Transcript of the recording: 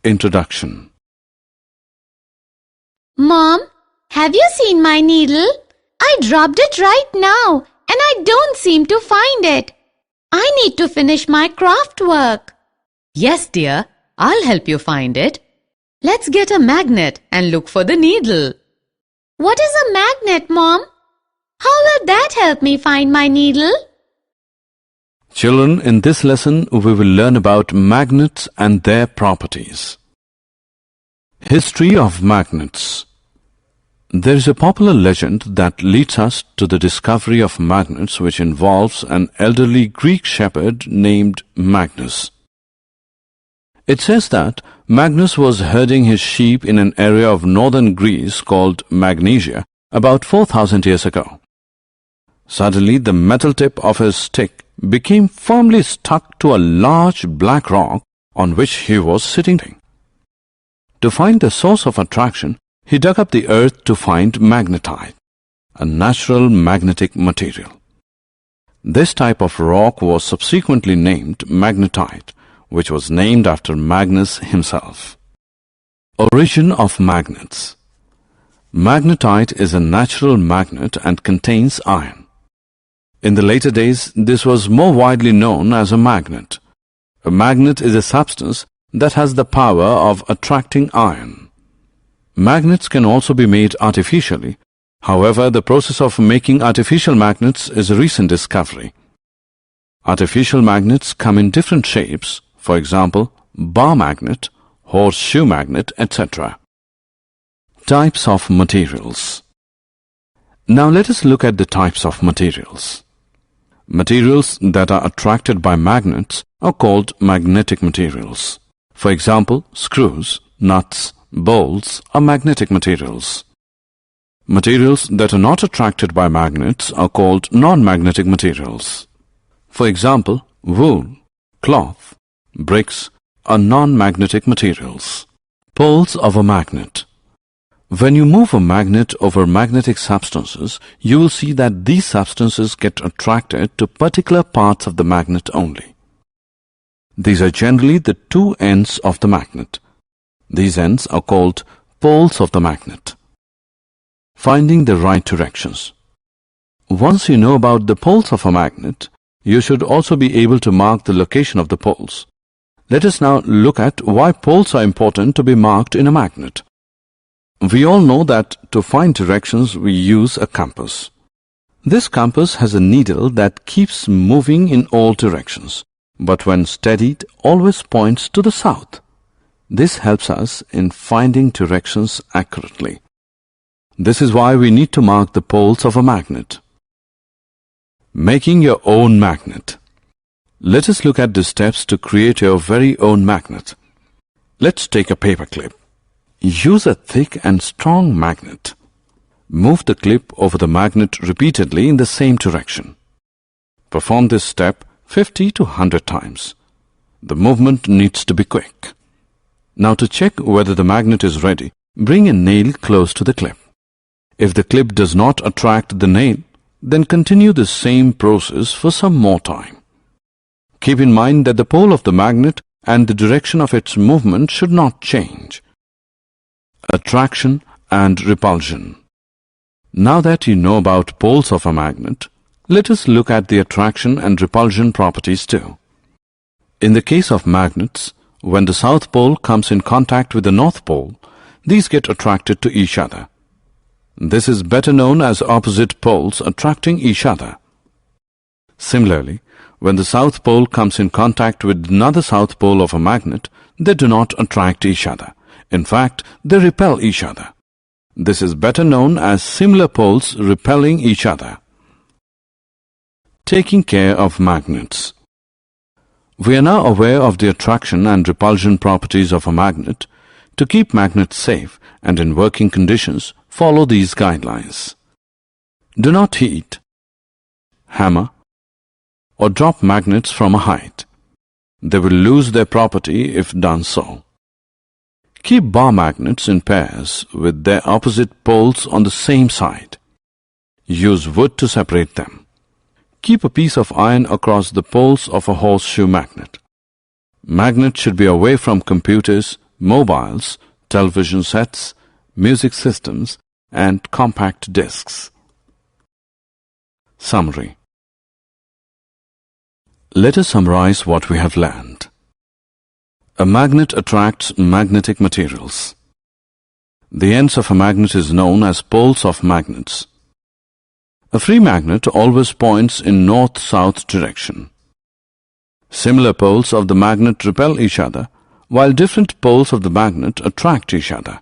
Introduction. Mom, have you seen my needle? I dropped it right now and I don't seem to find it. I need to finish my craft work. Yes, dear, I'll help you find it. Let's get a magnet and look for the needle. What is a magnet, Mom? How will that help me find my needle? Children, in this lesson we will learn about magnets and their properties. History of magnets. There is a popular legend that leads us to the discovery of magnets, which involves an elderly Greek shepherd named Magnus. It says that Magnus was herding his sheep in an area of northern Greece called Magnesia about 4,000 years ago. Suddenly, the metal tip of his stick became firmly stuck to a large black rock on which he was sitting. To find the source of attraction, he dug up the earth to find magnetite, a natural magnetic material. This type of rock was subsequently named magnetite, which was named after Magnus himself. Origin of magnets. Magnetite is a natural magnet and contains iron. In the later days, this was more widely known as a magnet. A magnet is a substance that has the power of attracting iron. Magnets can also be made artificially. However, the process of making artificial magnets is a recent discovery. Artificial magnets come in different shapes, for example, bar magnet, horseshoe magnet, etc. Types of materials. Now let us look at the types of materials. Materials that are attracted by magnets are called magnetic materials. For example, screws, nuts, bolts are magnetic materials. Materials that are not attracted by magnets are called non-magnetic materials. For example, wool, cloth, bricks are non-magnetic materials. Poles of a magnet. When you move a magnet over magnetic substances, you will see that these substances get attracted to particular parts of the magnet only. These are generally the two ends of the magnet. These ends are called poles of the magnet. Finding the right directions. Once you know about the poles of a magnet, you should also be able to mark the location of the poles. Let us now look at why poles are important to be marked in a magnet. We all know that to find directions we use a compass. This compass has a needle that keeps moving in all directions, but when steadied always points to the south. This helps us in finding directions accurately. This is why we need to mark the poles of a magnet. Making your own magnet. Let us look at the steps to create your very own magnet. Let's take a paper clip. Use a thick and strong magnet. Move the clip over the magnet repeatedly in the same direction. Perform this step 50 to 100 times. The movement needs to be quick. Now to check whether the magnet is ready, bring a nail close to the clip. If the clip does not attract the nail, then continue the same process for some more time. Keep in mind that the pole of the magnet and the direction of its movement should not change. Attraction and repulsion. Now that you know about poles of a magnet, let us look at the attraction and repulsion properties too. In the case of magnets, when the south pole comes in contact with the north pole, these get attracted to each other. This is better known as opposite poles attracting each other. Similarly, when the south pole comes in contact with another south pole of a magnet, they do not attract each other. In fact, they repel each other. This is better known as similar poles repelling each other. Taking care of magnets. We are now aware of the attraction and repulsion properties of a magnet. To keep magnets safe and in working conditions, follow these guidelines. Do not heat, hammer, or drop magnets from a height. They will lose their property if done so. Keep bar magnets in pairs with their opposite poles on the same side. Use wood to separate them. Keep a piece of iron across the poles of a horseshoe magnet. Magnets should be away from computers, mobiles, television sets, music systems, and compact discs. Summary. Let us summarize what we have learned. A magnet attracts magnetic materials. The ends of a magnet is known as poles of magnets. A free magnet always points in north-south direction. Similar poles of the magnet repel each other, while different poles of the magnet attract each other.